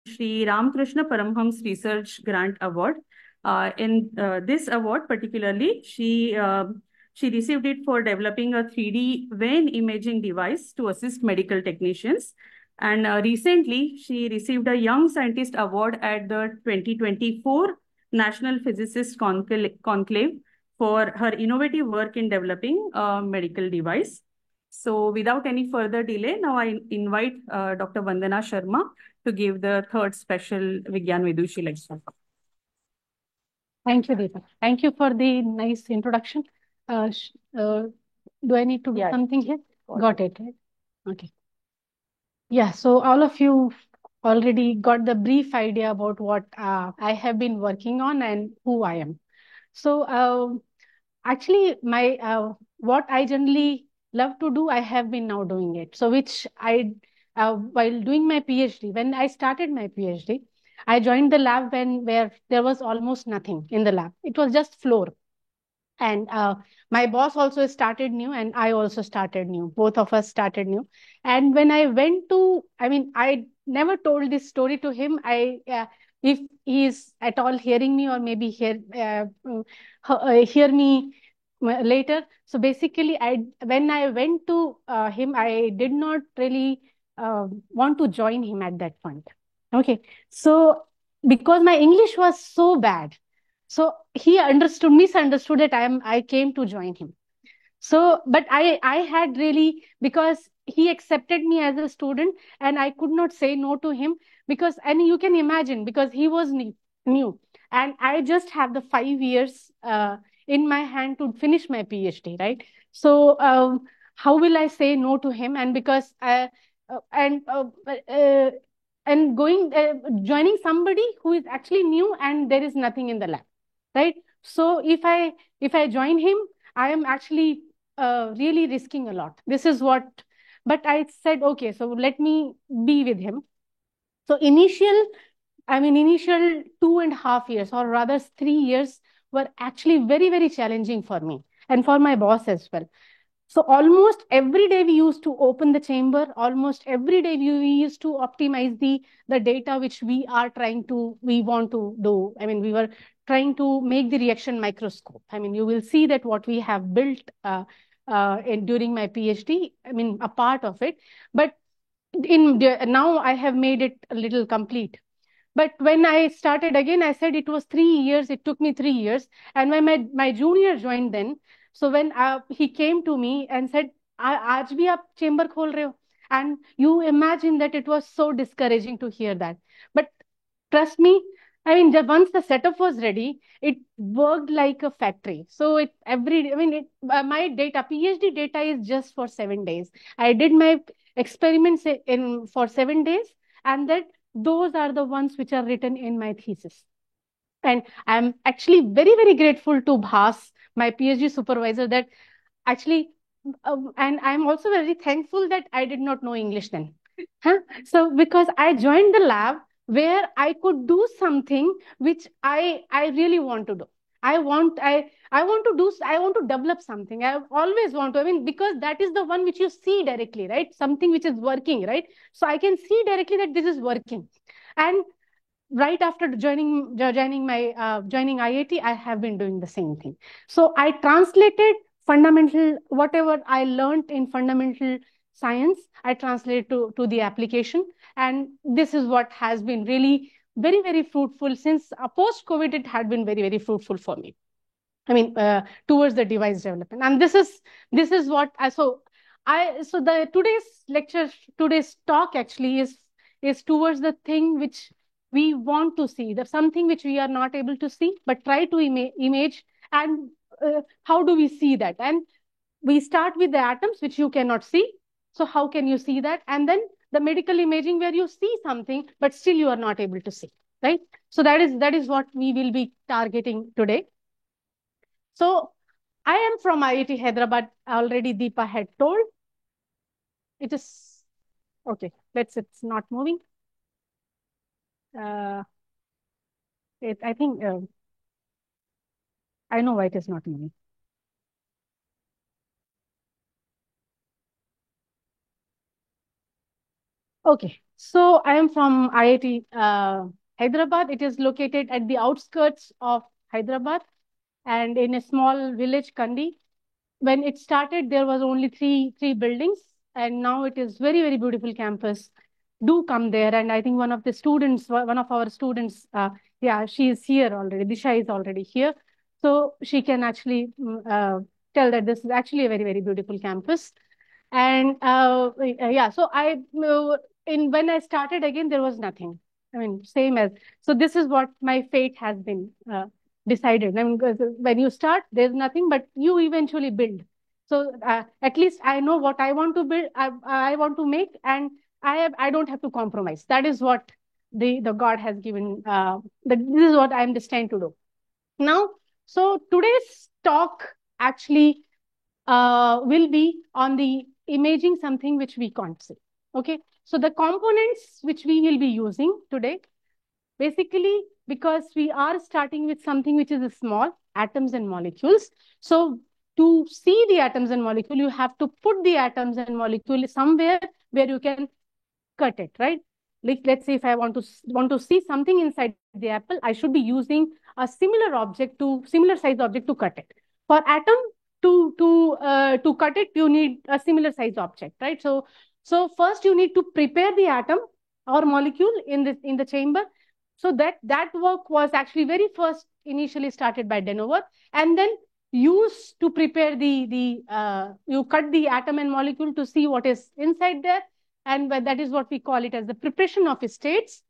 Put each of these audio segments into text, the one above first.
Shri Ramakrishna Paramhams Research Grant Award. In this award, particularly, she received it for developing a 3D vein imaging device to assist medical technicians. And recently, she received a Young Scientist Award at the 2024 National Physicist Conclave for her innovative work in developing a medical device. So without any further delay, now I invite Dr. Vandana Sharma to give the third special Vigyan Vidushi lecture. Thank you, Deepa. Thank you for the nice introduction. Do I need to do something here? Got it, right? Okay. Yeah, so all of you already got the brief idea about what I have been working on and who I am. So actually, my what I generally love to do, I have been now doing it. So which I, while doing my PhD, when I started my PhD, I joined the lab where there was almost nothing in the lab. It was just floor. And my boss also started new, and I also started new. Both of us started new. And when I went to, I mean, I never told this story to him. If he is at all hearing me, or maybe hear me later. So basically, when I went to him, I did not really want to join him at that point. Okay, so because my English was so bad, so he misunderstood that I came to join him. So, but I had really, because he accepted me as a student, and I could not say no to him, because, and you can imagine, because he was new, and I just have the 5 years in my hand to finish my PhD, right? So, how will I say no to him? And because and going joining somebody who is actually new, and there is nothing in the lab, right? So if I join him, I am actually really risking a lot. This is what, but I said, okay, so let me be with him. So initial 2.5 years, or rather 3 years, were actually very, very challenging for me and for my boss as well. So almost every day we used to open the chamber. Almost every day we used to optimize the data which we want to do. I mean, we were trying to make the reaction microscope. I mean, you will see that what we have built during my PhD. I mean, a part of it, but now I have made it a little complete. But when I started again, I said it was 3 years. It took me 3 years. And when my junior joined then, so when he came to me and said, "आज भी आप chamber खोल रहे हो?" And you imagine that it was so discouraging to hear that. But trust me, I mean, once the setup was ready, it worked like a factory. So my PhD data is just for 7 days. I did my experiments for 7 days, and that those are the ones which are written in my thesis. And I'm actually very, very grateful to Bhas, my PhD supervisor, that actually, and I'm also very thankful that I did not know English then. Huh? So because I joined the lab where I could do something which I really want to do. I want to develop something. I always want to, I mean, because that is the one which you see directly, right? Something which is working, right? So I can see directly that this is working. And right after joining IIT, I have been doing the same thing. So I translated fundamental, whatever I learned in fundamental science, I translated to the application. And this is what has been really very, very fruitful since post-COVID. It had been very, very fruitful for me. I mean, towards the device development. And this is what so the today's talk actually is towards the thing which we want to see, the something which we are not able to see, but try to image. And how do we see that? And we start with the atoms which you cannot see. So how can you see that? And then the medical imaging, where you see something, but still you are not able to see, right? So that is what we will be targeting today. So I am from IIT Hyderabad. Already Deepa had told. It is okay. It's not moving. Uh, I think I know why it is not moving. Okay. So I am from IIT Hyderabad. It is located at the outskirts of Hyderabad and in a small village, Kandi. When it started, there was only three buildings, and now it is very beautiful campus. Do come there, and I think one of the students, one of our students, yeah, she is here already. Disha is already here, so she can actually tell that this is actually a very beautiful campus. And yeah, so in when I started again, there was nothing. I mean, same as, so this is what my fate has been decided. I mean, 'cause when you start, there's nothing, but you eventually build. So at least I know what I want to build, I want to make, and I don't have to compromise. That is what the God has given. This is what I am destined to do. Now, so today's talk actually will be on the imaging something which we can't see. Okay, so the components which we will be using today, basically, because we are starting with something which is small, atoms and molecules. So to see the atoms and molecule, you have to put the atoms and molecule somewhere where you can cut it, right? Like, let's say if I want to see something inside the apple, I should be using a similar size object to cut it. For atom to cut it, you need a similar size object, right? So first you need to prepare the atom or molecule in the chamber. So that work was actually very first initially started by Denover, and then used to prepare you cut the atom and molecule to see what is inside there, and that is what we call it as the preparation of states,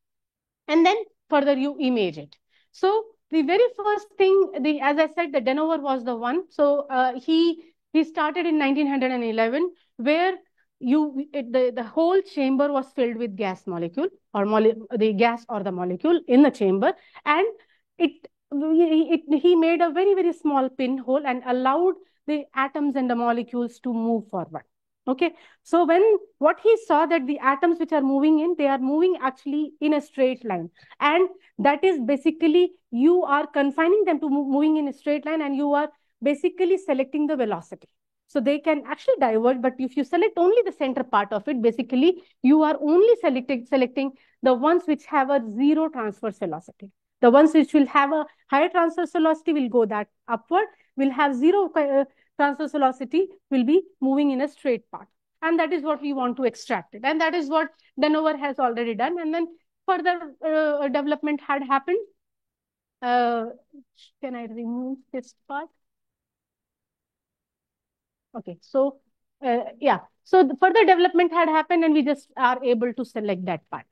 and then further you image it. So the very first thing, as I said, the Denover was the one. So he started in 1911, where the whole chamber was filled with gas molecule, or the gas or the molecule in the chamber, and he made a very small pinhole and allowed the atoms and the molecules to move forward. Okay, so what he saw, that the atoms which are moving in, they are moving actually in a straight line, and that is basically you are confining them to moving in a straight line, and you are basically selecting the velocity. So they can actually diverge, but if you select only the center part of it, basically you are only selecting the ones which have a zero transverse velocity. The ones which will have a higher transverse velocity will go that upward, will have zero transverse velocity, will be moving in a straight path. And that is what we want to extract it. And that is what Denover has already done. And then further development had happened. Can I remove this part? Okay, so yeah, so the further development had happened, and we just are able to select that part.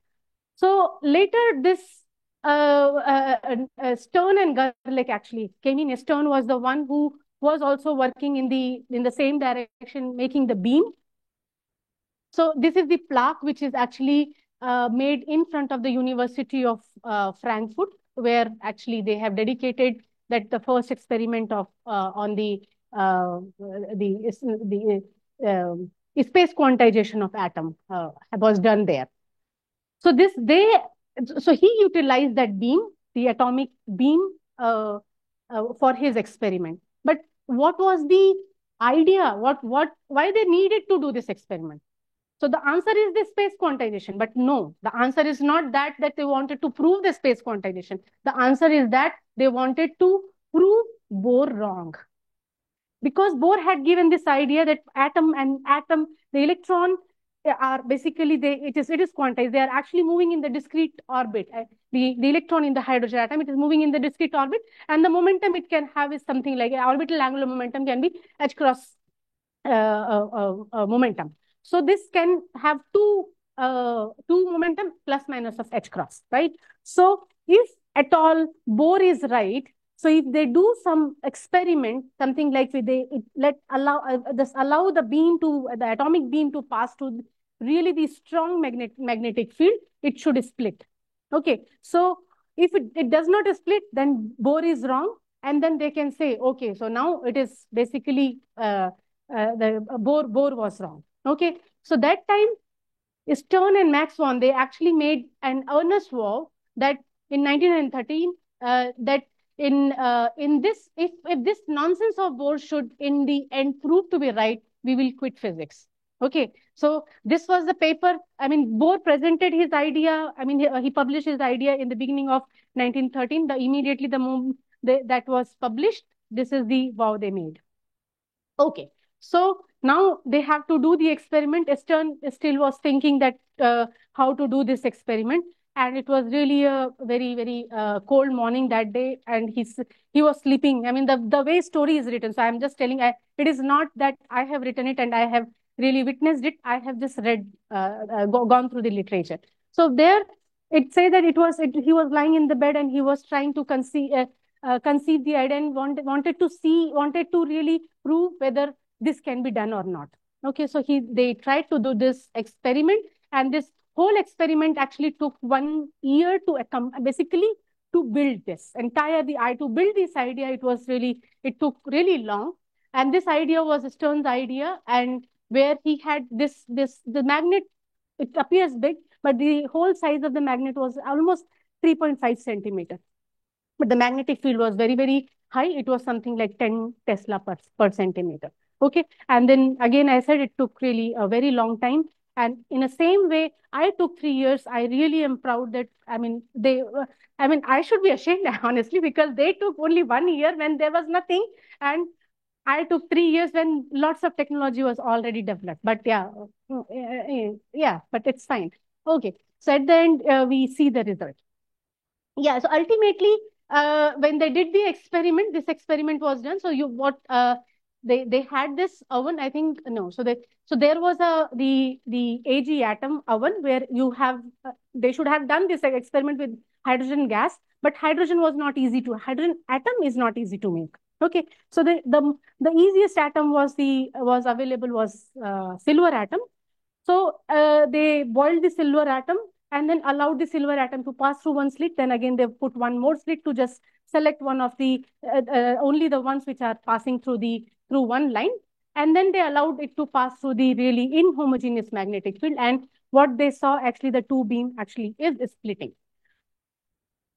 So later, this Stern and Gerlach actually came in. Stern was the one who was also working in the same direction, making the beam. So this is the plaque which is actually made in front of the University of Frankfurt, where actually they have dedicated that the first experiment of on the space quantization of atom was done there. So he utilized that beam, the atomic beam, for his experiment. But what was the idea? Why they needed to do this experiment? So the answer is the space quantization, but no, the answer is not that they wanted to prove the space quantization. The answer is that they wanted to prove Bohr wrong. Because Bohr had given this idea that the electron are basically, it is quantized. They are actually moving in the discrete orbit. The electron in the hydrogen atom, it is moving in the discrete orbit, and the momentum it can have is something like orbital angular momentum can be h cross momentum. So this can have two momentum plus minus of h cross, right? So if at all Bohr is right, so if they do some experiment, something like allow the atomic beam to pass to really the strong magnetic field, it should split. Okay, so if it does not split, then Bohr is wrong, and then they can say, okay, so now it is basically the Bohr was wrong. Okay, so that time Stern and Max Born, they actually made an earnest vow that in 1913 that in this, if this nonsense of Bohr should in the end prove to be right, we will quit physics. Okay, So this was the paper. I mean, Bohr presented his idea. I mean, he published his idea in the beginning of 1913. Immediately the moment that was published, this is the vow they made. Okay, so now they have to do the experiment. Stern still was thinking that how to do this experiment, and it was really a very cold morning that day, and he was sleeping. I mean, the way story is written. So I'm just telling. It is not that I have written it and I have really witnessed it. I have just read, gone through the literature. So there, it says that he was lying in the bed and he was trying to conceive the idea and wanted to really prove whether this can be done or not. Okay, so they tried to do this experiment, and this whole experiment actually took 1 year to basically to build this entire to build this idea. It took really long, and this idea was Stern's idea, and where he had the magnet. It appears big, but the whole size of the magnet was almost 3.5 centimeter. But the magnetic field was very high. It was something like 10 Tesla per centimeter. Okay. And then again, I said it took really a very long time. And in the same way, I took 3 years. I really am proud that, I should be ashamed, honestly, because they took only 1 year when there was nothing. And I took 3 years when lots of technology was already developed. But yeah, but it's fine. Okay. So at the end, we see the result. Yeah, so ultimately, when they did the experiment, this experiment was done. So they had this oven, I think. No, so there was the AG atom oven where you have they should have done this experiment with hydrogen gas, but hydrogen atom is not easy to make. Okay, so the easiest atom was available was silver atom. So they boiled the silver atom and then allowed the silver atom to pass through one slit. Then again, they put one more slit to just select one of the only the ones which are passing through one line. And then they allowed it to pass through the really inhomogeneous magnetic field. And what they saw, actually, the two beam actually is splitting.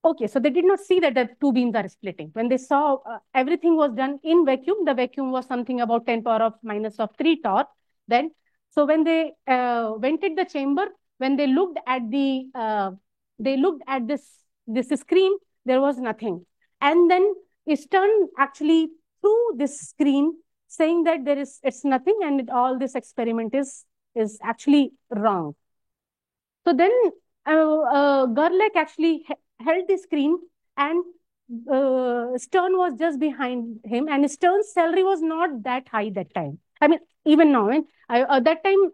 Okay, so they did not see that the two beams are splitting. When they saw everything was done in vacuum, the vacuum was something about 10 power of minus of 3 torr. Then, so when they vented the chamber, when they looked at this screen, there was nothing. And then Stern actually threw this screen, saying that it's nothing, and all this experiment is actually wrong. So then Gerlach actually held the screen, and Stern was just behind him, and Stern's salary was not that high that time. I mean, even now, that time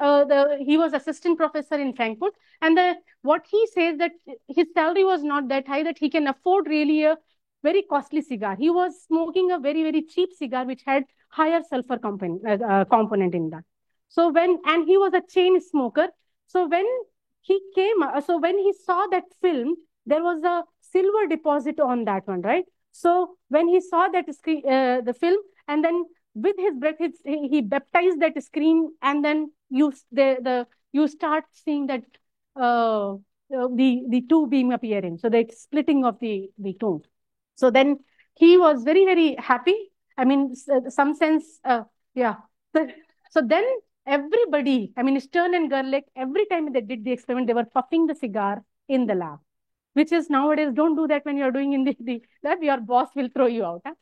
he was assistant professor in Frankfurt, and what he says that his salary was not that high that he can afford really a very costly cigar. He was smoking a very cheap cigar which had higher sulfur component in that. So and he was a chain smoker. So when when he saw that film, there was a silver deposit on that one, right? So when he saw that the film, and then with his breath, he baptized that screen, and then you start seeing that the two beam appearing. So the splitting of the two. So then he was very happy. I mean, some sense, yeah. So then everybody, I mean, Stern and Gerlach, every time they did the experiment, they were puffing the cigar in the lab, which is nowadays, don't do that when you're doing in the lab, your boss will throw you out. Huh?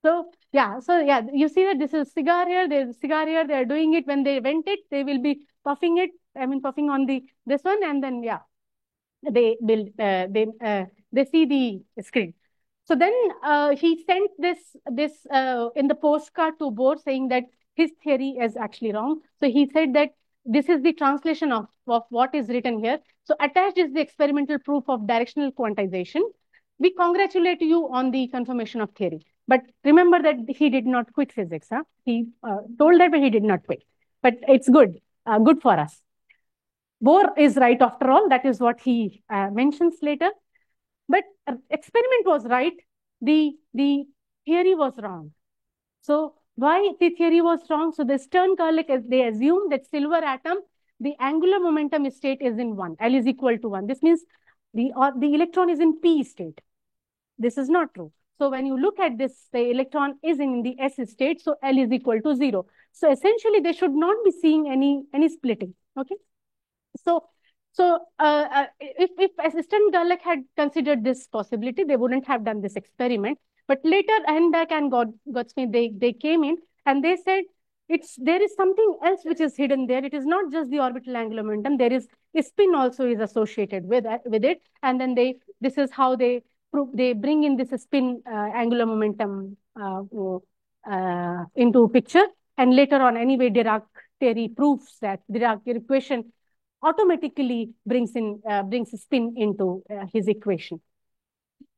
So yeah, you see that this is cigar here, there's cigar here, they're doing it. When they vent it, they will be puffing it, I mean, puffing on this one, and then, yeah, they will, they see the screen. So then he sent this in the postcard to Bohr, saying that his theory is actually wrong. So he said that this is the translation of what is written here. So attached is the experimental proof of directional quantization. We congratulate you on the confirmation of theory. But remember that he did not quit physics. Huh? He told that, but he did not quit. But it's good for us. Bohr is right after all. That is what he mentions later. But experiment was right. The theory was wrong. So why the theory was wrong? So the Stern-Gerlach, they assumed that silver atom, the angular momentum state is in 1. L is equal to 1. This means the electron is in p state. This is not true. So when you look at this, the electron is in the s state. So L is equal to 0. So essentially, they should not be seeing any splitting. Okay. So, if Assistant Garlick had considered this possibility, they wouldn't have done this experiment. But later, Heisenberg and Goudsmit, they came in and they said there is something else which is hidden there. It is not just the orbital angular momentum. There is a spin also is associated with it. And then this is how they bring in this spin angular momentum into picture. And later on, anyway, Dirac-Terry proves that Dirac equation automatically brings spin into his equation.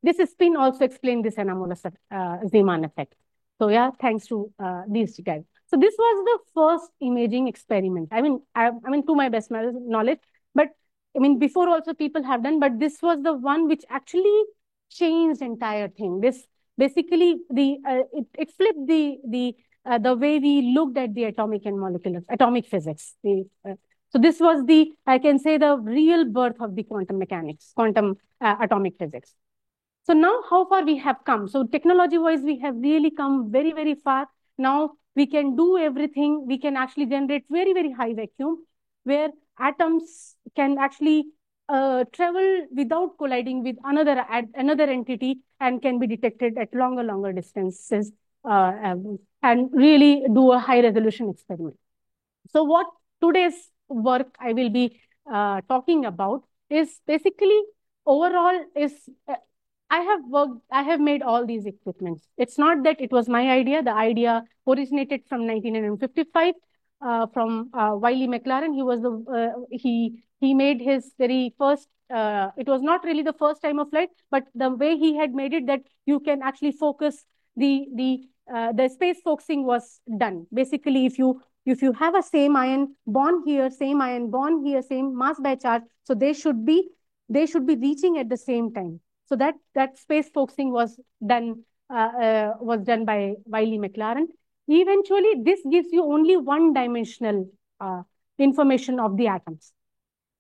This spin also explains this anomalous Zeeman effect. So yeah, thanks to these guys. So this was the first imaging experiment. I mean, to my best knowledge, but I mean, before also people have done, but this was the one which actually changed entire thing. This basically it flipped the way we looked at the atomic physics. So this was I can say, the real birth of the quantum mechanics, quantum atomic physics. So now how far we have come. So technology-wise, we have really come very, very far. Now we can do everything. We can actually generate very, very high vacuum where atoms can actually travel without colliding with another entity and can be detected at longer distances and really do a high resolution experiment. So what today's work I will be talking about is basically overall is I have made all these equipments. It's not that it was my idea. The idea originated from 1955 from Wiley McLaren. He made his very first. It was not really the first time of flight, but the way he had made it that you can actually focus the space focusing was done. Basically, if you have a same ion born here, same ion born here, same mass by charge, so they should be reaching at the same time. So that space focusing was done by Wiley McLaren. Eventually, this gives you only one-dimensional information of the atoms.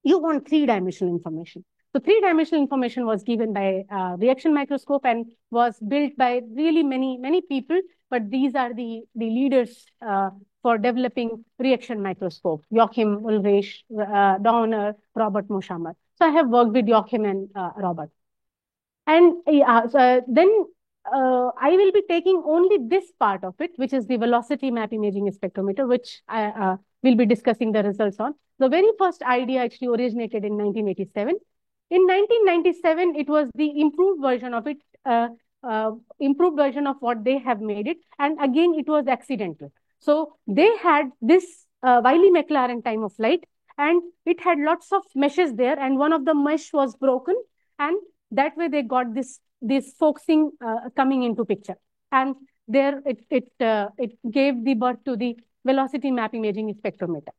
You want three-dimensional information. So three-dimensional information was given by reaction microscope and was built by really many people. But these are the leaders for developing reaction microscope: Joachim Ulrich, Donner, Robert Moshammer. So I have worked with Joachim and Robert. And then I will be taking only this part of it, which is the velocity map imaging spectrometer, which I will be discussing the results on. The very first idea actually originated in 1987. In 1997, it was the improved version of it, improved version of what they have made it. And again, it was accidental. So they had this Wiley McLaren time of flight, and it had lots of meshes there, and one of the mesh was broken, and that way they got this focusing coming into picture, and there it gave the birth to the velocity map imaging spectrometer.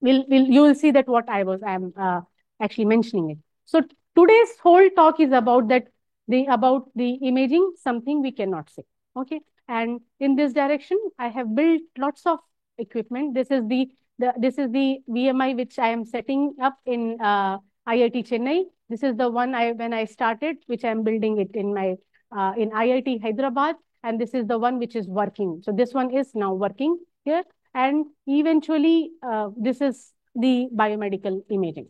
You will see that what I'm actually mentioning it. So today's whole talk is about the imaging something we cannot see. Okay, and in this direction, I have built lots of equipment. This is the VMI which I am setting up in IIT Chennai. This is the one when I started, which I am building it in my in IIT Hyderabad, and this is the one which is working. So this one is now working here, and eventually this is the biomedical imaging.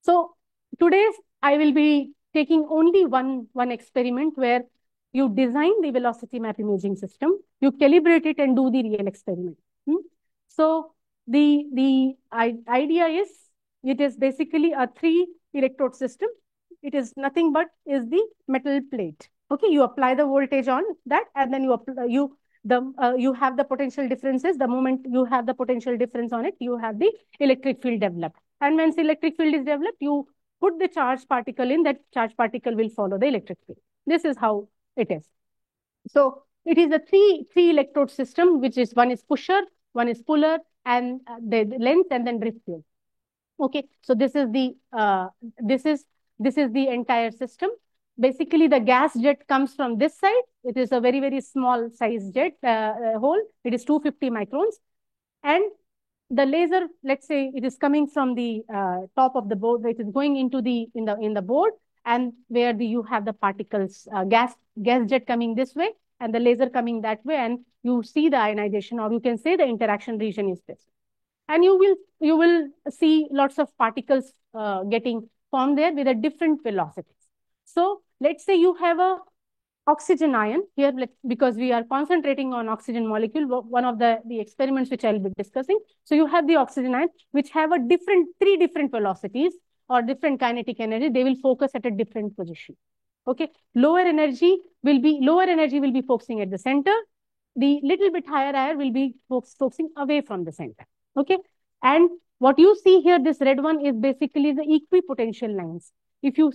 So today I will be taking only one experiment where you design the velocity map imaging system, you calibrate it and do the real experiment. So the idea is, it is basically a 3 electrode system. It is nothing but is the metal plate. Okay, you apply the voltage on that, and then you have the potential differences. The moment you have the potential difference on it, you have the electric field developed. And once electric field is developed, you put the charge particle in. That charge particle will follow the electric field. This is how it is. So it is a three electrode system, which is one is pusher, one is puller, and the length, and then drift field. Okay, so this is the entire system. Basically, the gas jet comes from this side. It is a very small size jet hole. It is 250 microns, and the laser, let's say, it is coming from the top of the board. It is going into in the board, and where you have the particles, gas jet coming this way, and the laser coming that way, and you see the ionization, or you can say the interaction region is this. and you will see lots of particles getting formed there with a different velocities. So let's say you have a oxygen ion here, because we are concentrating on oxygen molecule, one of the experiments which I'll be discussing. So you have the oxygen ion which have a three different velocities or different kinetic energy. They will focus at a different position. Okay, lower energy will be focusing at the center. The little bit higher ion will be focusing away from the center. Okay, and what you see here, this red one, is basically the equipotential lines. If you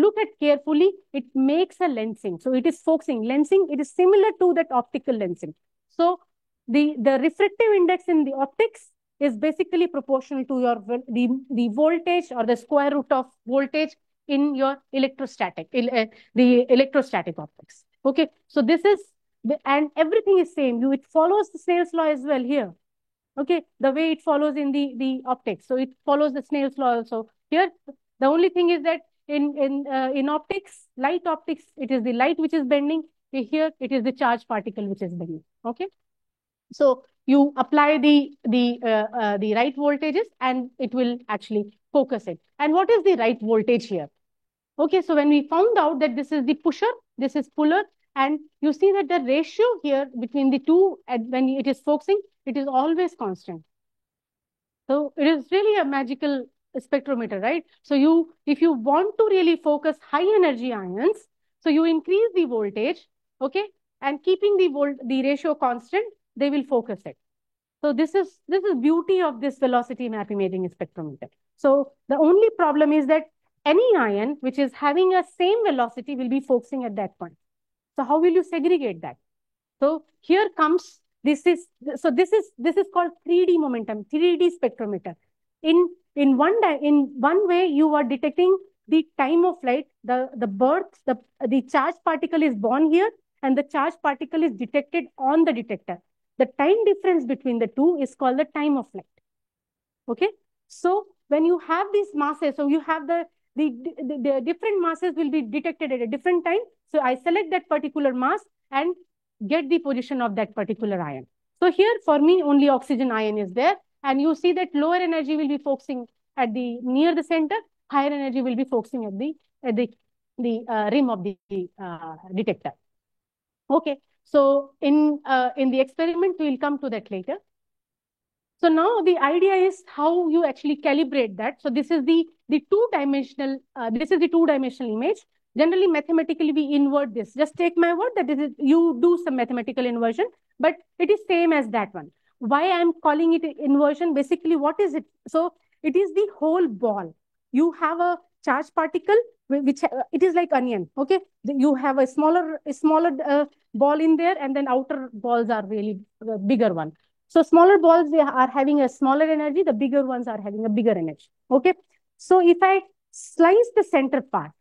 look at carefully, it makes a lensing. So it is focusing. Lensing, it is similar to that optical lensing. So the refractive index in the optics is basically proportional to your the voltage or the square root of voltage in your the electrostatic optics. Okay, so this is and everything is same. It follows the Snell's law as well here. Okay, the way it follows in the optics. So it follows the Snell's law also here. The only thing is that in optics, light optics, it is the light which is bending. Here it is the charged particle which is bending. Okay, so you apply the right voltages and it will actually focus it. And what is the right voltage here? Okay, so when we found out that this is the pusher, this is puller, and you see that the ratio here between the two, when it is focusing, it is always constant. So it is really a magical spectrometer, right? So if you want to really focus high energy ions, so you increase the voltage, okay, and keeping the ratio constant, they will focus it. So this is beauty of this velocity map imaging spectrometer. So the only problem is that any ion which is having a same velocity will be focusing at that point. So how will you segregate that? So here comes this is called 3D momentum, 3D spectrometer. In one way you are detecting the time of light, the charged particle is born here and the charged particle is detected on the detector. The time difference between the two is called the time of light. Okay, so when you have these masses, so you have the different masses will be detected at a different time. So I select that particular mass and get the position of that particular ion. So here for me only oxygen ion is there, and you see that lower energy will be focusing at the near the center, higher energy will be focusing at the rim of the detector. Okay, so in the experiment we will come to that later. So now the idea is how you actually calibrate that. So this is the two-dimensional image. Generally, mathematically, we invert this. Just take my word that you do some mathematical inversion, but it is same as that one. Why I am calling it inversion? Basically, what is it? So it is the whole ball. You have a charged particle, which it is like onion. Okay, you have a smaller ball in there, and then outer balls are really bigger one. So smaller balls, they are having a smaller energy, the bigger ones are having a bigger energy. Okay. So if I slice the center part,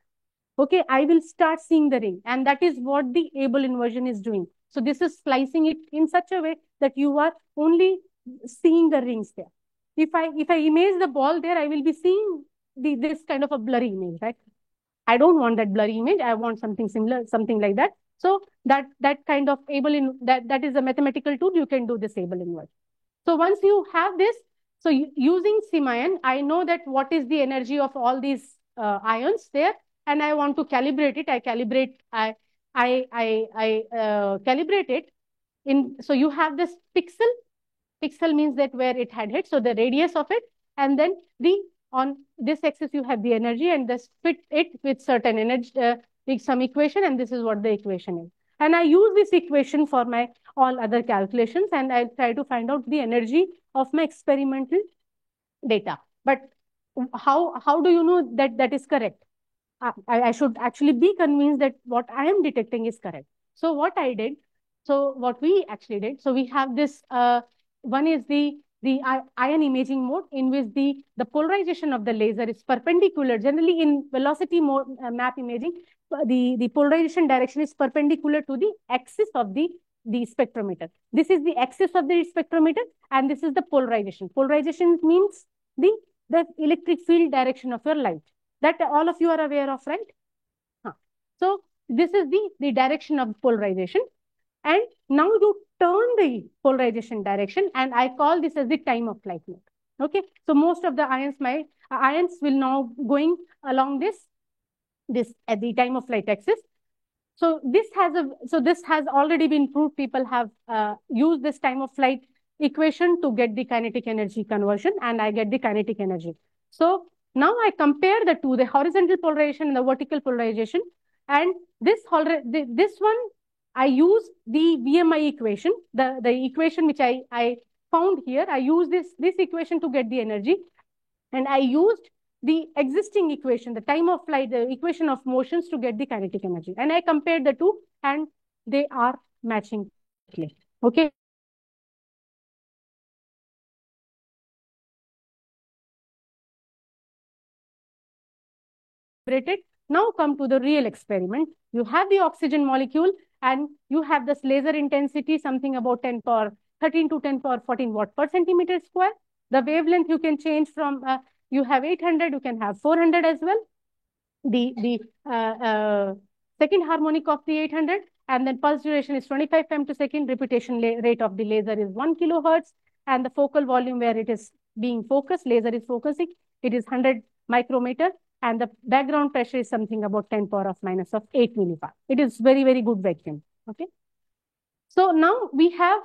okay, I will start seeing the ring. And that is what the Abel inversion is doing. So this is slicing it in such a way that you are only seeing the rings there. If I image the ball there, I will be seeing this kind of a blurry image, right? I don't want that blurry image. I want something similar, something like that. So that kind of that is a mathematical tool. You can do this Abel inversion. So once you have this, so using SIMION, I know that what is the energy of all these ions there, and I want to calibrate it. I calibrate it in. So you have this pixel. Pixel means that where it had hit. So the radius of it, and then on this axis you have the energy, and this fit it with certain energy, with some equation, and this is what the equation is. And I use this equation for my all other calculations, and I try to find out the energy of my experimental data. But how do you know that that is correct? I should actually be convinced that what I am detecting is correct. So what we actually did, so we have this, one is the ion imaging mode, in which the polarization of the laser is perpendicular. Generally in velocity mode map imaging, the polarization direction is perpendicular to the axis of the spectrometer. This is the axis of the spectrometer, and this is the polarization. Polarization means the electric field direction of your light. That all of you are aware of, right? So this is the direction of polarization. And now you turn the polarization direction, and I call this as the time of flight mode. Okay, so most of the ions will now going along this at the time of flight axis. So this has already been proved. People have used this time of flight equation to get the kinetic energy conversion, and I get the kinetic energy. So now I compare the two, the horizontal polarization and the vertical polarization, and this one I use the VMI equation, the equation which I found here. I use this equation to get the energy, and I used the existing equation, the time of flight, the equation of motions to get the kinetic energy. And I compared the two, and they are matching. Okay. Now come to the real experiment. You have the oxygen molecule, and you have this laser intensity, something about 10 power 13 to 10 power 14 watt per centimeter square. The wavelength you can change from, you have 800, you can have 400 as well. The second harmonic of the 800, and then pulse duration is 25 femtosecond. Repetition rate of the laser is 1 kilohertz, and the focal volume where it is being focused, laser is focusing, it is 100 micrometer, and the background pressure is something about 10 power of minus of 8 millibar. It is very, very good vacuum. Okay. So now we have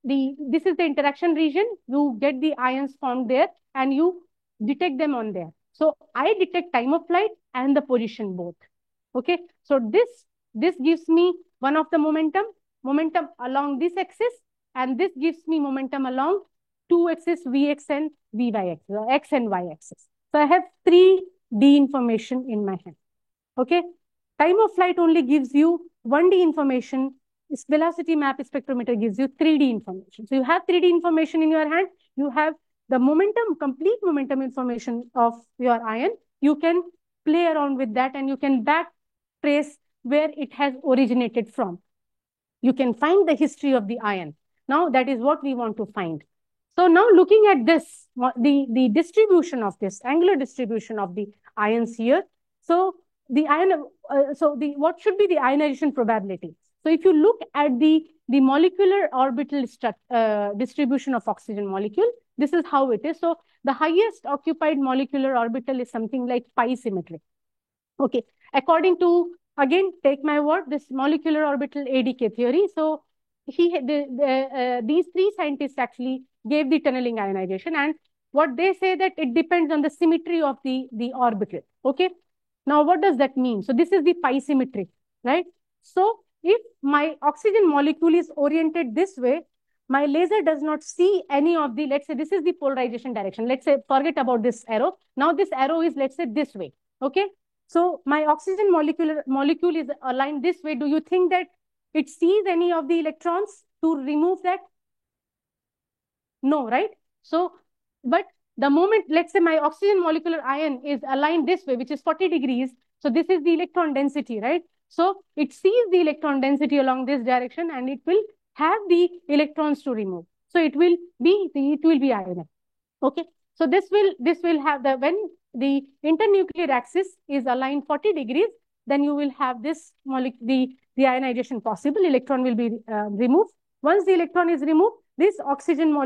this is the interaction region. You get the ions formed there, and you detect them on there. So I detect time of flight and the position both. Okay. So this gives me one of the momentum along this axis, and this gives me momentum along two axes, Vx and Vy axis, X and Y axis. So I have 3D information in my hand. Okay. Time of flight only gives you 1D information. This velocity map spectrometer gives you 3D information. So you have 3D information in your hand. You have the momentum, complete momentum information of your ion. You can play around with that, and you can back trace where it has originated from. You can find the history of the ion. Now that is what we want to find. So now looking at this, the distribution of this, angular distribution of the ions here. So the ion, what should be the ionization probability? So if you look at the molecular orbital distribution of oxygen molecule, this is how it is. So the highest occupied molecular orbital is something like pi symmetry. Okay, according to, again, take my word, this molecular orbital ADK theory. So these three scientists actually gave the tunneling ionization, and what they say that it depends on the symmetry of the orbital. Okay, now what does that mean? So this is the pi symmetry, right? So if my oxygen molecule is oriented this way, my laser does not see any of the, let's say this is the polarization direction. Let's say, forget about this arrow. Now this arrow is, let's say, this way. Okay. So my oxygen molecule is aligned this way. Do you think that it sees any of the electrons to remove that? No, right? So, but the moment, let's say my oxygen molecular ion is aligned this way, which is 40 degrees. So this is the electron density, right? So it sees the electron density along this direction, and it will have the electrons to remove. So it will be ionic. Okay. So this will have when the internuclear axis is aligned 40 degrees, then you will have this the ionization possible. Electron will be removed. Once the electron is removed, this oxygen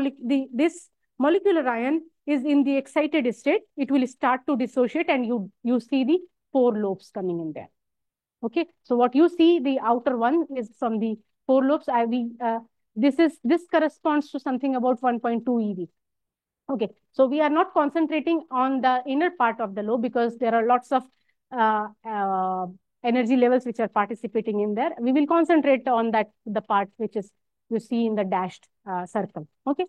this molecular ion is in the excited state. It will start to dissociate, and you see the 4 lobes coming in there. Okay. So what you see, the outer one is from the 4 lobes. This corresponds to something about 1.2 eV. Okay, so we are not concentrating on the inner part of the lobe because there are lots of energy levels which are participating in there. We will concentrate on the part which is you see in the dashed circle. Okay,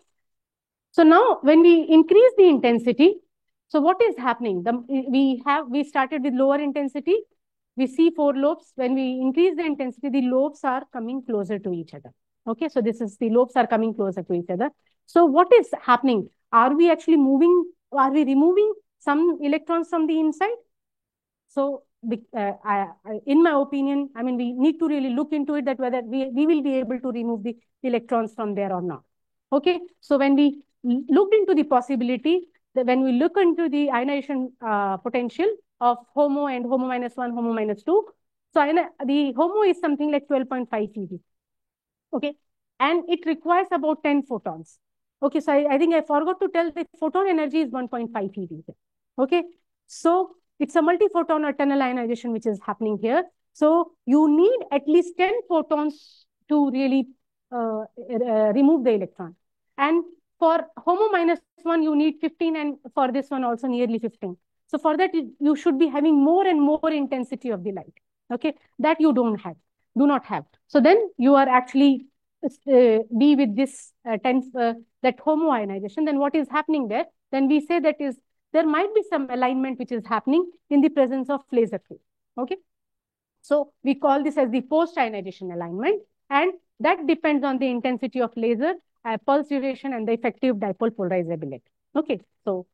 so now when we increase the intensity, so what is happening? We started with lower intensity. We see 4 lobes. When we increase the intensity, the lobes are coming closer to each other. Okay, so the lobes are coming closer to each other. So what is happening? Are we actually are we removing some electrons from the inside? So in my opinion, I mean, we need to really look into it, that whether we will be able to remove the electrons from there or not. Okay, so when we looked into the possibility, that when we look into the ionization potential of HOMO and HOMO -1, HOMO -2, so the HOMO is something like 12.5 eV. Okay, and it requires about 10 photons. Okay, so I think I forgot to tell the photon energy is 1.5 eV. Okay, so it's a multi-photon or tunnel ionization which is happening here. So you need at least 10 photons to really remove the electron. And for HOMO -1, you need 15, and for this one also nearly 15. So for that, you should be having more and more intensity of the light. Okay, that you do not have. So then you are actually be with this that HOMO ionization. Then what is happening there? Then we say that is there might be some alignment which is happening in the presence of laser field. Okay, so we call this as the post-ionization alignment, and that depends on the intensity of laser, pulse duration, and the effective dipole polarizability. Okay, so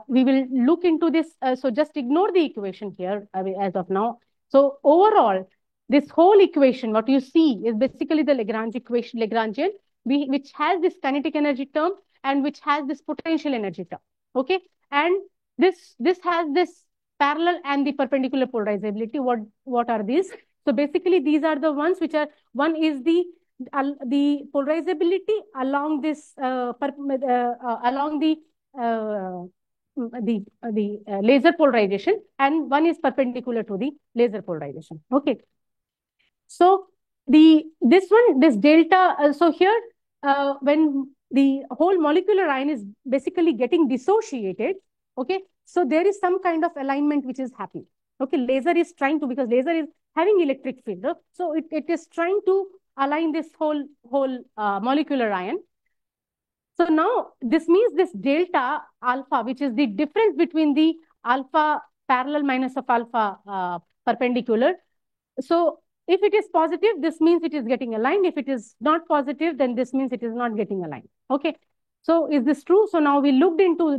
we will look into this. So just ignore the equation here as of now. So overall, this whole equation, what you see is basically the Lagrange equation, Lagrangian, which has this kinetic energy term and which has this potential energy term. Okay, and this has this parallel and the perpendicular polarizability. What are these? So basically, these are the ones which are, one is the polarizability along this along the laser polarization, and one is perpendicular to the laser polarization. Okay, so this delta, so here when the whole molecular ion is basically getting dissociated, okay, so there is some kind of alignment which is happening. Okay, laser is trying to, because laser is having electric field, so it is trying to align this whole molecular ion. So now this means this delta alpha, which is the difference between the alpha parallel minus of alpha perpendicular. So if it is positive, this means it is getting aligned. If it is not positive, then this means it is not getting aligned. Okay. So is this true? So now we looked into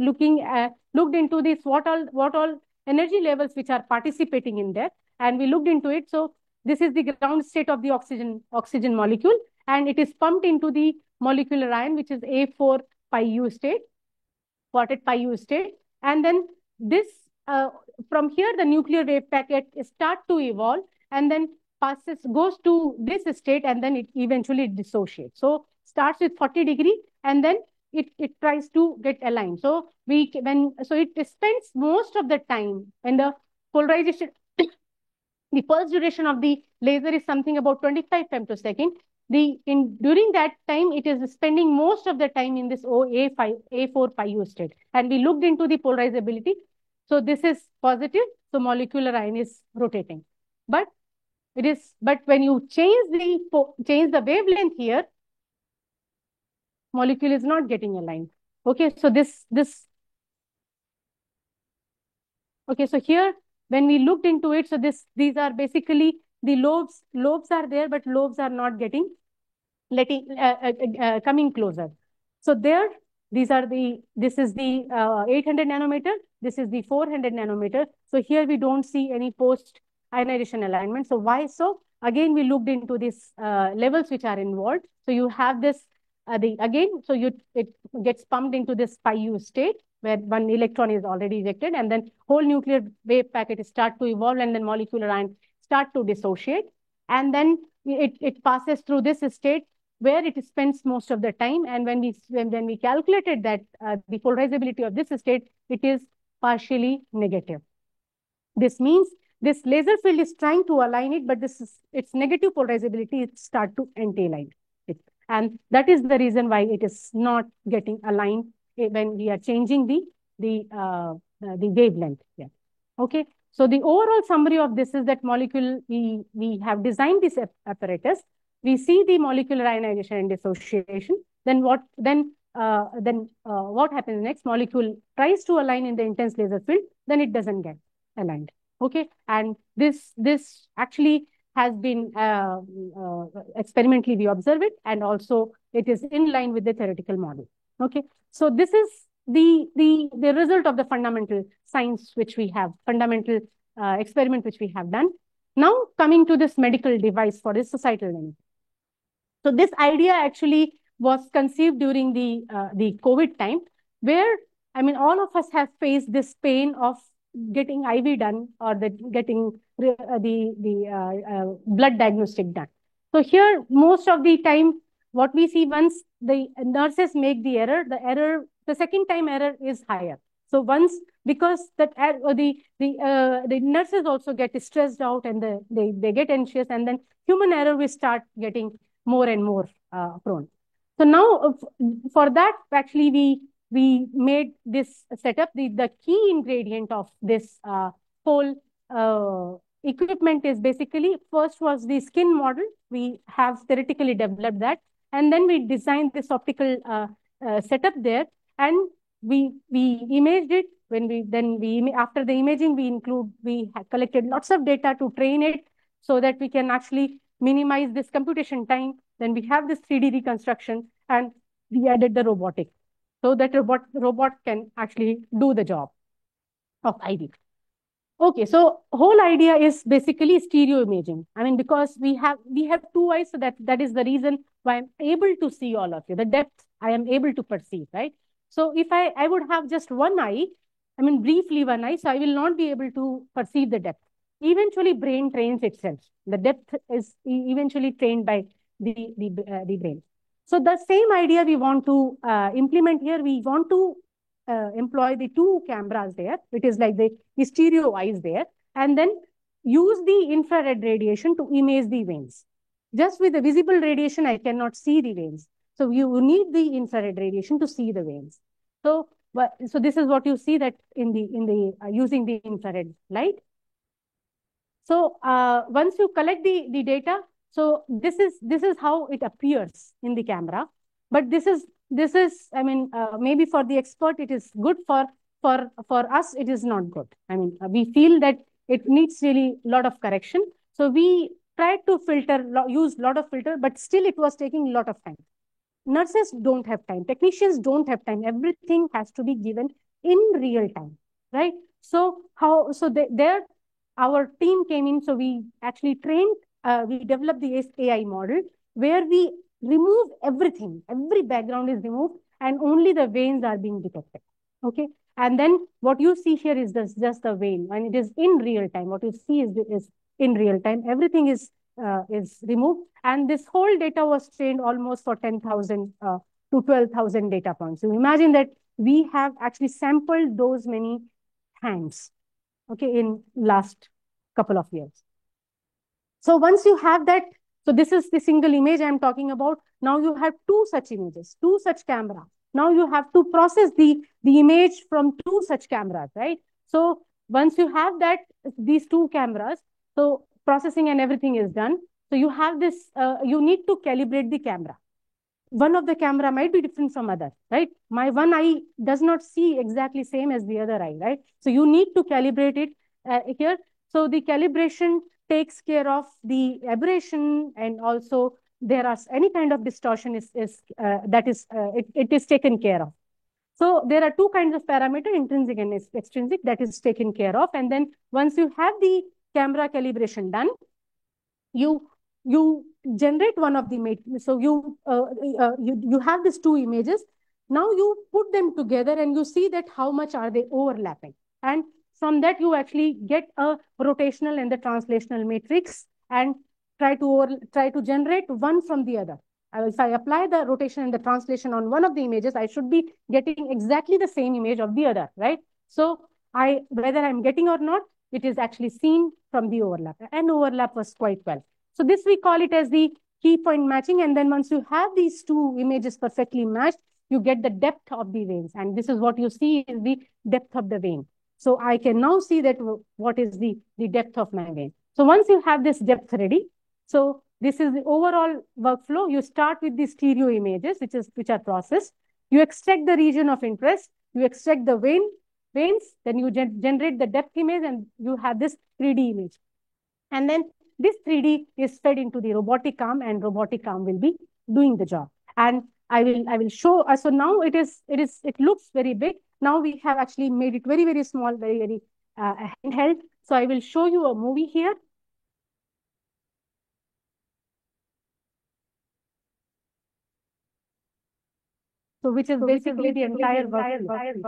this, what all energy levels which are participating in there, and we looked into it. So this is the ground state of the oxygen molecule, and it is pumped into the molecular ion, which is A4 pi U state, quartet pi U state, and then this from here the nuclear wave packet start to evolve, and then goes to this state, and then it eventually dissociates. So starts with 40 degree, and then it tries to get aligned. So it spends most of the time when the polarization the pulse duration of the laser is something about 25 femtosecond. During that time, it is spending most of the time in this A4 pi U state. And we looked into the polarizability. So this is positive. So molecular ion is rotating. But when you change the wavelength here, molecule is not getting aligned. Okay, so okay, so here when we looked into it, so these are basically the lobes are there, but lobes are not getting coming closer. So this is the 800 nanometer, this is the 400 nanometer. So here we don't see any post ionization alignment. So why so? Again, we looked into these levels which are involved. So you have this it gets pumped into this pi U state, where one electron is already ejected, and then whole nuclear wave packet start to evolve, and then molecular ion start to dissociate, and then it passes through this state where it spends most of the time. And when we calculated that the polarizability of this state, it is partially negative. This means this laser field is trying to align it, but its negative polarizability, it start to anti-align it. And that is the reason why it is not getting aligned when we are changing the wavelength here. Okay. So the overall summary of this is that molecule, we have designed this apparatus. We see the molecular ionization and dissociation. Then what happens next? Molecule tries to align in the intense laser field, then it doesn't get aligned. Okay, and this actually has been experimentally we observe it, and also it is in line with the theoretical model. Okay, so this is the result of the fundamental science which we have, fundamental experiment which we have done. Now coming to this medical device for this societal benefit. So this idea actually was conceived during the COVID time, where all of us have faced this pain of getting IV done, or getting the blood diagnostic done. So here, most of the time, what we see once the nurses make the second time error is higher. So once, because the nurses also get stressed out and they get anxious, and then human error will start getting more and more prone. So now for that, actually, we made this setup. The key ingredient of this whole equipment is basically, first was the skin model. We have theoretically developed that, and then we designed this optical setup there, and we imaged it. After the imaging, we collected lots of data to train it so that we can actually minimize this computation time. Then we have this 3D reconstruction, and we added the robotic, so that robot can actually do the job of IV. Okay, so whole idea is basically stereo imaging. I mean, because we have two eyes, so that is the reason why I'm able to see all of you. The depth I am able to perceive, right? So if I would have just one eye, I mean briefly one eye, so I will not be able to perceive the depth. Eventually, brain trains itself. The depth is eventually trained by the brain. So the same idea we want to implement here. We want to employ the two cameras there. It is like the stereo eyes there, and then use the infrared radiation to image the veins. Just with the visible radiation, I cannot see the veins. So you need the infrared radiation to see the veins. So, so this is what you see, that in the using the infrared light. So once you collect the data, so this is how it appears in the camera. But this is I mean, maybe for the expert it is good, for us it is not good. I mean, we feel that it needs really a lot of correction. So we tried to use a lot of filter, but still it was taking a lot of time. Nurses don't have time. Technicians don't have time. Everything has to be given in real time, right? So there our team came in. So we actually we developed the AI model where we remove everything. Every background is removed and only the veins are being detected. Okay. And then what you see here is just the vein, and it is in real time. What you see is in real time. Everything is removed. And this whole data was trained almost for 10,000 to 12,000 data points. So imagine that we have actually sampled those many hands, okay, in last couple of years. So once you have that, so this is the single image I'm talking about. Now you have two such images, two such camera. Now you have to process the image from two such cameras, right? So once you have these two cameras, so processing and everything is done. So you have this, you need to calibrate the camera. One of the camera might be different from other, right? My one eye does not see exactly same as the other eye, right? So you need to calibrate it here. So the calibration takes care of the aberration, and also there are any kind of distortion it is taken care of. So there are two kinds of parameter, intrinsic and extrinsic, that is taken care of. And then once you have the camera calibration done, you generate one of the so you have these two images. Now you put them together and you see that how much are they overlapping, and from that you actually get a rotational and the translational matrix and try to generate one from the other. If I apply the rotation and the translation on one of the images, I should be getting exactly the same image of the other, right? So whether I'm getting or not, it is actually seen from the overlap, and overlap was quite well. So this we call it as the key point matching. And then once you have these two images perfectly matched, you get the depth of the veins. And this is what you see is the depth of the vein. So I can now see that what is the depth of my vein. So once you have this depth ready, so this is the overall workflow. You start with the stereo images, which are processed. You extract the region of interest. You extract the veins. Then you generate the depth image, and you have this 3D image. And then this 3D is fed into the robotic arm, and robotic arm will be doing the job. And I will show. So now it looks very big. Now we have actually made it very, very small, very, very handheld. So I will show you a movie here. So which is basically the entire workflow.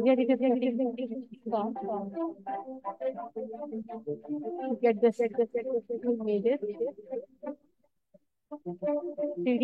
Get it is getting get this images 3D.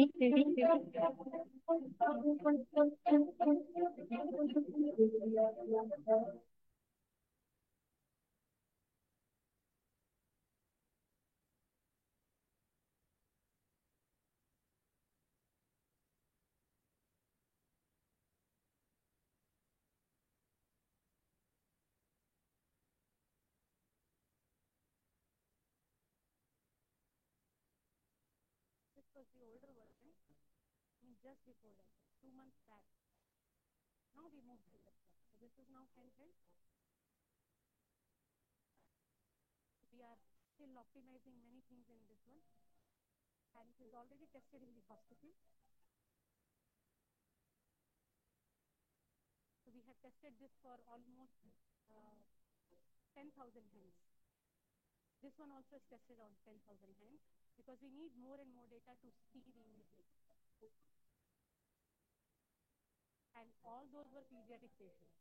This was the older version. Just before that, 2 months back. Now we moved to this one. So this is now handheld. We are still optimizing many things in this one, and it is already tested in the hospital. So we have tested this for almost 10,000 hands. This one also is tested on 10,000 hands because we need more and more data to see the images. And all those were pediatric patients.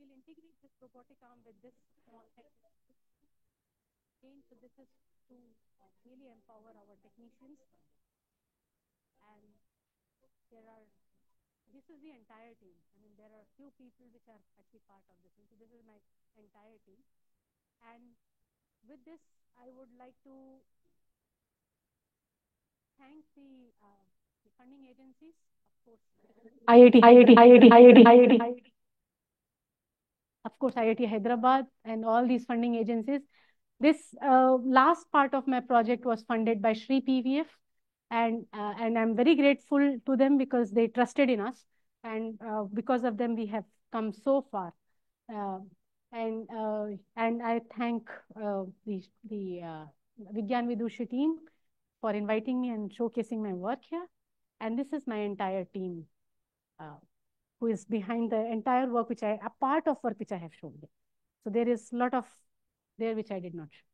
We will integrate this robotic arm with this small tech. So this is to really empower our technicians. And this is the entire team. I mean, there are few people which are actually part of this. So this is my entire team. And with this, I would like to thank the funding agencies, of course. IIT. Of course, IIT Hyderabad and all these funding agencies. This last part of my project was funded by Shri PVF, and I'm very grateful to them because they trusted in us, and because of them we have come so far. And I thank the Vigyan Vidushi team for inviting me and showcasing my work here. And this is my entire team who is behind the entire work which a part of work which I have shown there. So there is a lot of there which I did not show.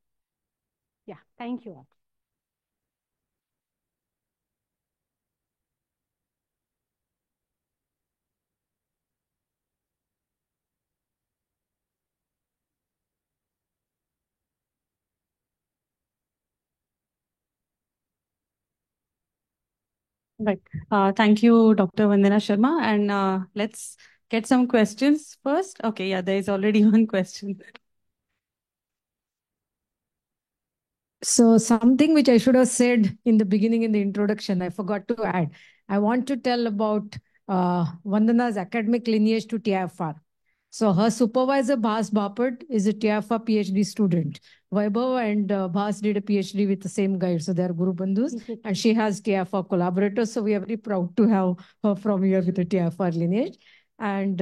Yeah, thank you all. Right. Thank you, Dr. Vandana Sharma. And let's get some questions first. Okay, yeah, there is already one question. So something which I should have said in the beginning in the introduction, I forgot to add. I want to tell about Vandana's academic lineage to TIFR. So her supervisor, Bhas Bapat, is a TIFR PhD student. Vaibhav and Bhas did a PhD with the same guide. So they are Guru Bandhus. And she has TIFR collaborators. So we are very proud to have her from here with the TIFR lineage. And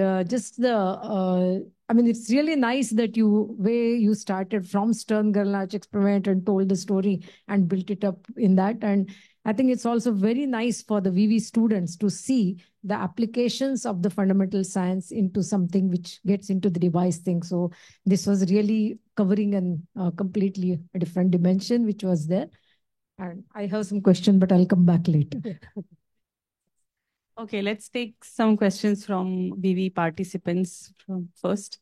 I mean, it's really nice that you started from Stern Gerlach experiment and told the story and built it up in that. And I think it's also very nice for the VV students to see the applications of the fundamental science into something which gets into the device thing. So this was really covering an completely a different dimension, which was there. And I have some question, but I'll come back later. Okay, let's take some questions from VV participants from first.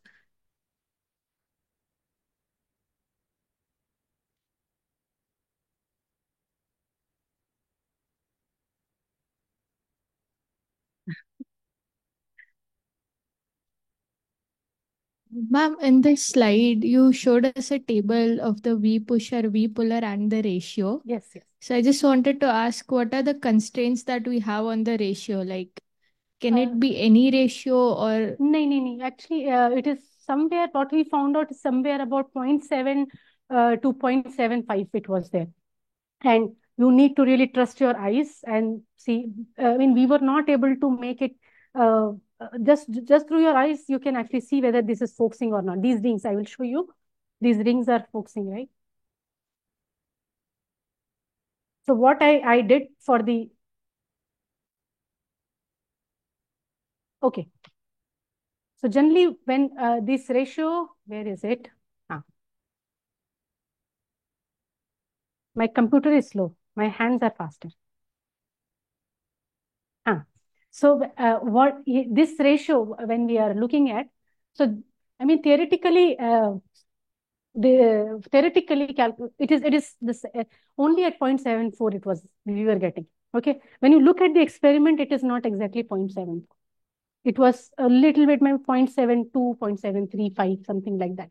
Ma'am, in this slide, you showed us a table of the V pusher, V puller, and the ratio. Yes. So I just wanted to ask, what are the constraints that we have on the ratio? Like, can it be any ratio or? No. Actually, it is somewhere what we found out is somewhere about 0.7 to 0.75 it was there. And you need to really trust your eyes and see. I mean, we were not able to make it just through your eyes. You can actually see whether this is focusing or not. These rings, I will show you. These rings are focusing, right? So what I did for the, okay. So generally when this ratio, where is it? My computer is slow. My hands are faster. So what this ratio when we are looking at, so I mean theoretically it is this only at 0.74 it was we were getting. Okay, when you look at the experiment, it is not exactly 0.7. It was a little bit maybe 0.72, 0.735, something like that.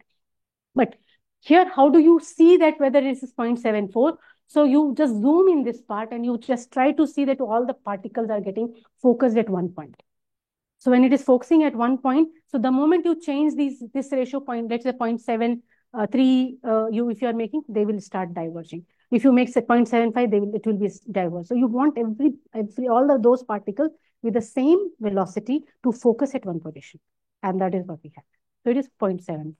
But here, how do you see that whether it is 0.74? So you just zoom in this part and you just try to see that all the particles are getting focused at one point. So when it is focusing at one point, so the moment you change this ratio point, let's say 0.73, if you are making, they will start diverging. If you make say 0.75, it will be diverged. So you want all of those particles with the same velocity to focus at one position, and that is what we have. So it is 0.7.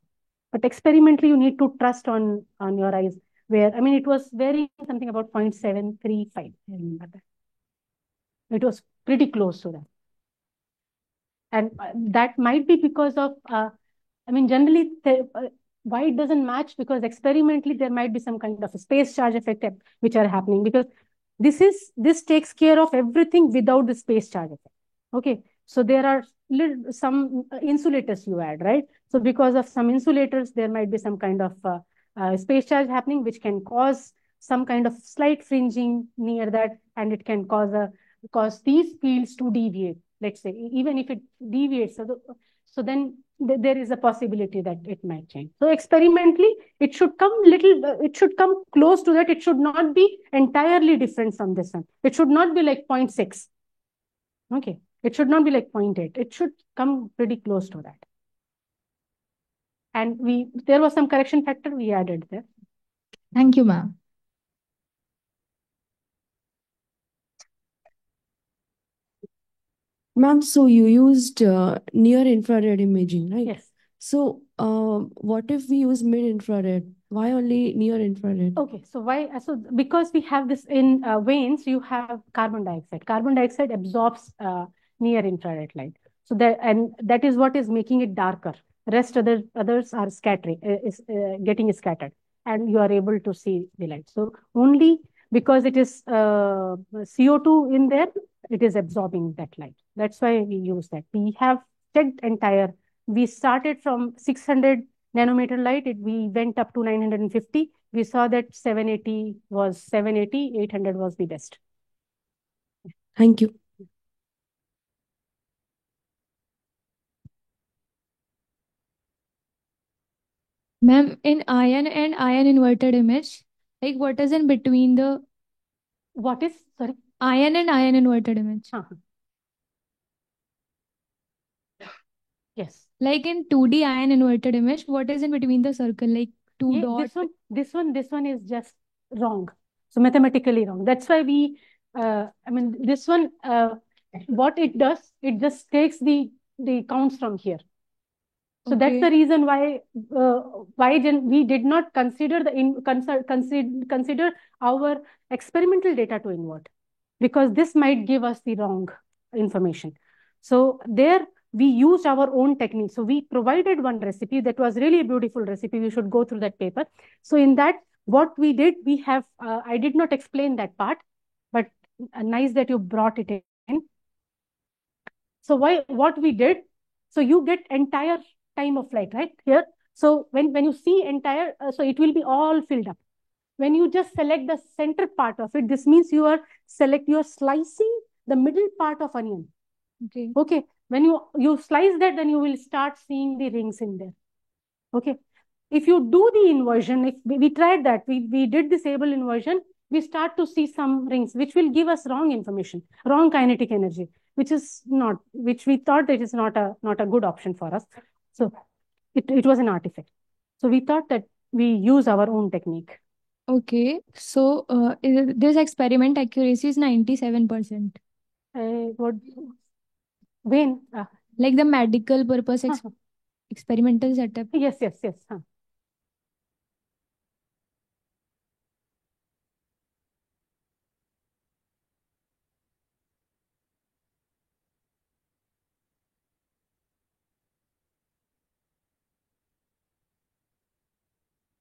But experimentally, you need to trust on your eyes. Where I mean, it was very something about 0.735. I remember that. It was pretty close to that. And that might be because of, I mean, generally, why it doesn't match? Because experimentally, there might be some kind of a space charge effect which are happening. Because this takes care of everything without the space charge effect. Okay, so there are some insulators you add, right? So because of some insulators, there might be some kind of space charge happening, which can cause some kind of slight fringing near that, and it can cause these fields to deviate. Let's say, even if it deviates, so then there is a possibility that it might change. So experimentally, it should come close to that. It should not be entirely different from this one. It should not be like 0.6. Okay, it should not be like 0.8. It should come pretty close to that. And there was some correction factor we added there. Thank you, ma'am. Ma'am, so you used near infrared imaging, right? Yes. So what if we use mid infrared? Why only near infrared? Okay, so why? So because we have this in veins, you have carbon dioxide. Carbon dioxide absorbs near infrared light. So that is what is making it darker. Rest others are scattering, getting scattered, and you are able to see the light. So only because it is CO2 in there, it is absorbing that light. That's why we use that. We have checked entire. We started from 600 nanometer light. We went up to 950. We saw that 780 was 780, 800 was the best. Thank you. Ma'am, in ion and ion inverted image, like what is in between the What is, sorry? ion and ion inverted image? Yes. Like in 2D ion inverted image, what is in between the circle? Like two dots. This one is just wrong. So mathematically wrong. That's why I mean, this one, what it does, it just takes the counts from here. So that's the reason why we did not consider consider our experimental data to invert, because this might give us the wrong information. So there we used our own technique. So we provided one recipe that was really a beautiful recipe. You should go through that paper. So in that, what we did, we have I did not explain that part, but nice that you brought it in. So what we did, so you get entire time of flight right here. So when you see entire, so it will be all filled up. When you just select the center part of it, this means you are slicing the middle part of onion. Okay. When you slice that, then you will start seeing the rings in there. Okay. If you do the inversion, if we tried that, we did disable inversion, we start to see some rings, which will give us wrong information, wrong kinetic energy, which we thought that is not a good option for us. So it was an artifact. So we thought that we use our own technique. Okay, so this experiment accuracy is 97%. What when? Like the medical purpose Uh-huh. experimental setup. Yes, yes, yes.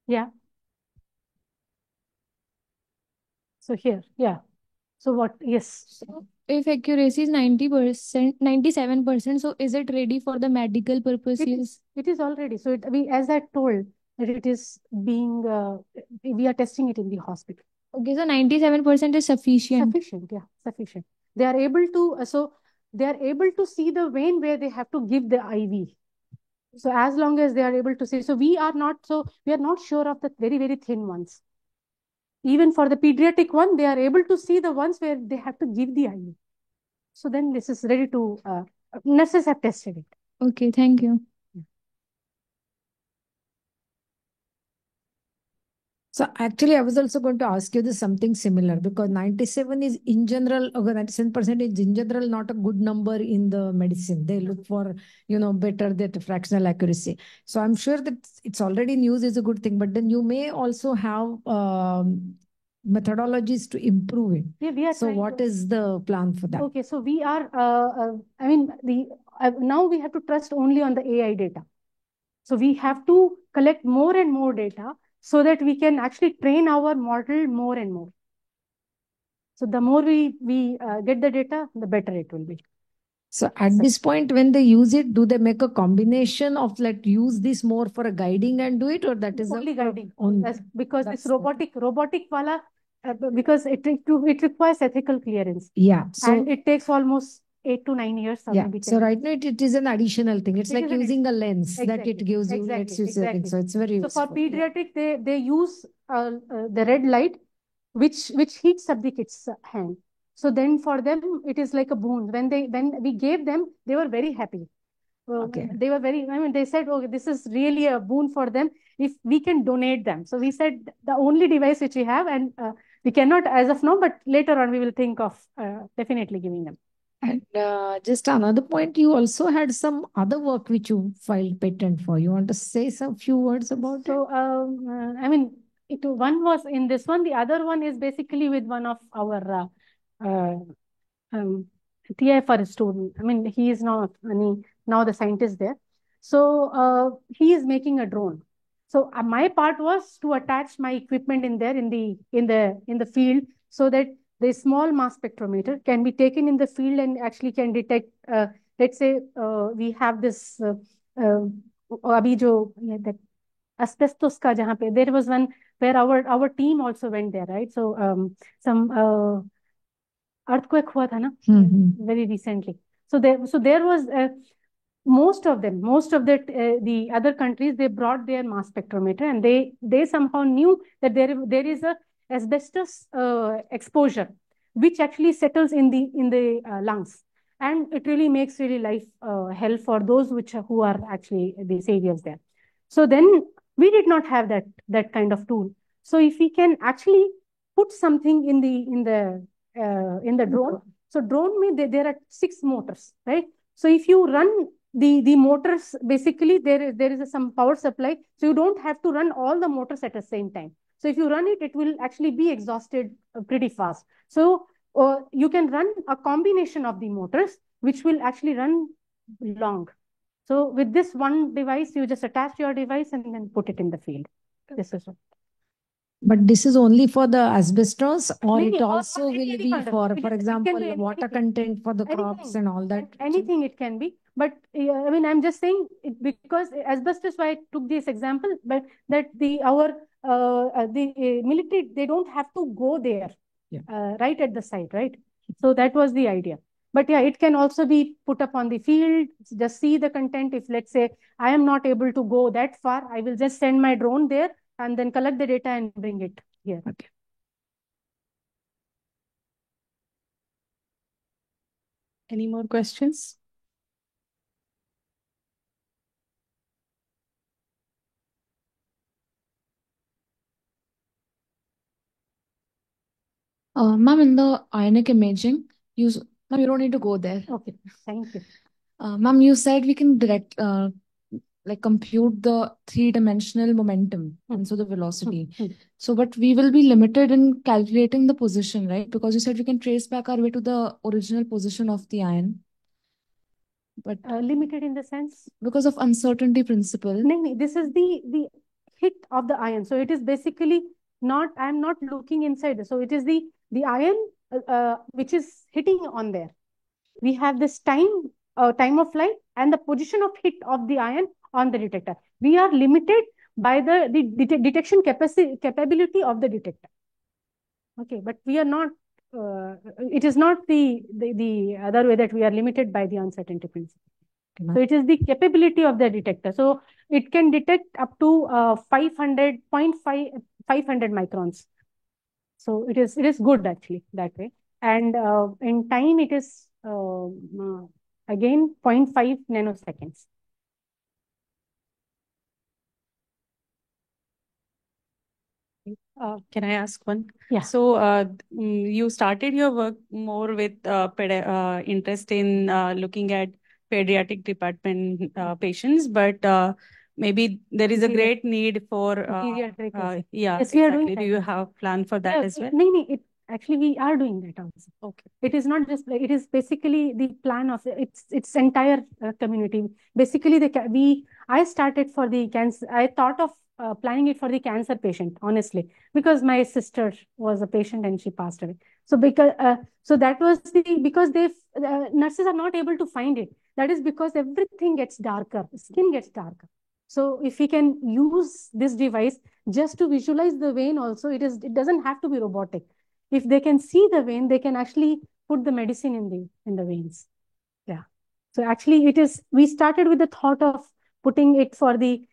Yeah. So here, yeah. So what? Yes. So if accuracy is 90%, 97%, so is it ready for the medical purposes? It is already. So as I told, that it is being, we are testing it in the hospital. Okay, so 97% is sufficient. Sufficient, yeah, sufficient. They are able to, they are able to see the vein where they have to give the IV. So as long as they are able to see, we are not sure of the very, very thin ones. Even for the pediatric one, they are able to see the ones where they have to give the IV. So then this is ready to, nurses have tested it. Okay, thank you. So actually, I was also going to ask you this something similar, because 97 is in general, okay, 97% is in general not a good number in the medicine. They look for, better that fractional accuracy. So I'm sure that it's already in use is a good thing, but then you may also have methodologies to improve it. Yeah, we are So what is the plan for that? Okay, so we are, now we have to trust only on the AI data. So we have to collect more and more data so that we can actually train our model more and more. So the more we get the data, the better it will be. So at this point, when they use it, do they make a combination of use this more for a guiding and do it, or that is only guiding? Because that's this robotic wala, because it requires ethical clearance. Yeah. So and it takes almost 8 to 9 years. Or yeah. maybe So 10. right now it is an additional thing. It's It like is an using a lens that Exactly. it gives you, lets you see the thing. So it's very So for useful. pediatric, they use the red light, which heats up the kid's hand. So then for them, it is like a boon. When we gave them, they were very happy. Okay. They were very, they said, oh, this is really a boon for them if we can donate them. So we said the only device which we have, and we cannot as of now, but later on we will think of definitely giving them. And just another point, you also had some other work which you filed patent for. You want to say some few words about it? So, one was in this one. The other one is basically with one of our TIFR student. He is now the scientist there. So he is making a drone. So my part was to attach my equipment in there in the field, so that the small mass spectrometer can be taken in the field and actually can detect. Let's say we have this अभी जो that asbestos ka jahan pe, there was one where our team also went there, right? So some earthquake hua tha na, very recently. So there was most of the other countries, they brought their mass spectrometer, and they somehow knew that there is a asbestos exposure which actually settles in the lungs, and it really makes life hell for those who are actually these areas there. So then we did not have that kind of tool. So if we can actually put something in the drone. So drone there are 6 motors, right? So if you run the motors, basically there is some power supply, so you don't have to run all the motors at the same time. So if you run it, it will actually be exhausted pretty fast. So you can run a combination of the motors, which will actually run long. So with this one device, you just attach your device and then put it in the field. This is what. But this is only for the asbestos, or Maybe, it also will any be kind of- for it can be example, anything. water content for the crops and all that. Anything it can be. But I'm just saying it because asbestos, why I took this example, but that the military, they don't have to go there, right at the site, right? So that was the idea. But yeah, it can also be put up on the field, just see the content. If let's say I am not able to go that far, I will just send my drone there and then collect the data and bring it here. Okay. Any more questions? Ma'am, in the ionic imaging, ma'am, you don't need to go there. Okay, thank you. Ma'am, you said we can like compute the three-dimensional momentum and so the velocity. So, but we will be limited in calculating the position, right? Because you said we can trace back our way to the original position of the ion. But Limited in the sense? because of uncertainty principle. No, this is the hit of the ion. So it is basically not, I'm not looking inside. So it is the ion which is hitting on there. We have this time of flight and the position of hit of the ion on the detector. We are limited by the detection capability of the detector. Okay, but we are not, it is not the other way that we are limited by the uncertainty principle. So it is the capability of the detector. So it can detect up to 500 microns. So it is good actually that way. And in time it is again 0.5 nanoseconds. Can I ask one? Yeah. So you started your work more with interest in looking at pediatric department patients, but maybe there is a great need for Pediatric. yeah, Yes, we are exactly. doing Do you have plan for that as well? No, actually we are doing that also. Okay. It is not just like, it is basically the plan of its entire community. Basically, I started for the cancer. I thought of planning it for the cancer patient, honestly, because my sister was a patient and she passed away. So that was because nurses are not able to find it. That is because everything gets darker, skin gets darker. So if we can use this device just to visualize the vein also, it doesn't have to be robotic. If they can see the vein, they can actually put the medicine in the veins. Yeah. So actually we started with the thought of putting it for the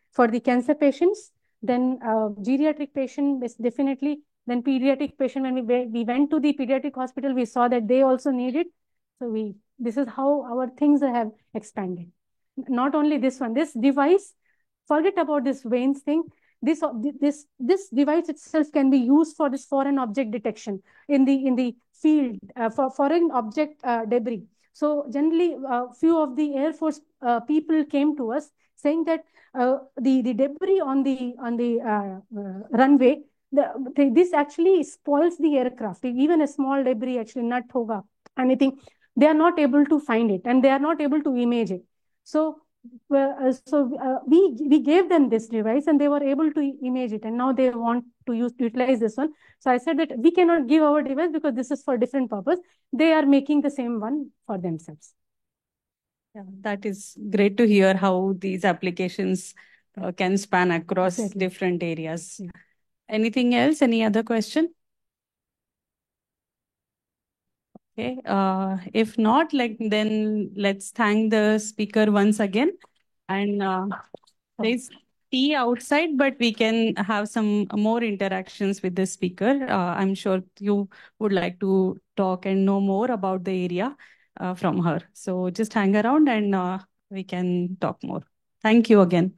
cancer patients, then geriatric patient is definitely, then pediatric patient. When we went to the pediatric hospital, we saw that they also need it. So this is how our things have expanded. Not only this one, this device, forget about this veins thing. This device itself can be used for this foreign object detection in the field for foreign object debris. So generally, few of the Air Force people came to us saying that the debris on the runway, this actually spoils the aircraft. Even a small debris, actually nut hoga, anything, they are not able to find it and they are not able to image it. So we gave them this device and they were able to image it, and now they want to utilize this one. So I said that we cannot give our device because this is for different purpose. They are making the same one for themselves. Yeah, that is great to hear how these applications can span across different areas. Yeah. Anything else? Any other question? Okay. If not, then let's thank the speaker once again. And there's tea outside, but we can have some more interactions with the speaker. I'm sure you would like to talk and know more about the area from her. So just hang around and we can talk more. Thank you again.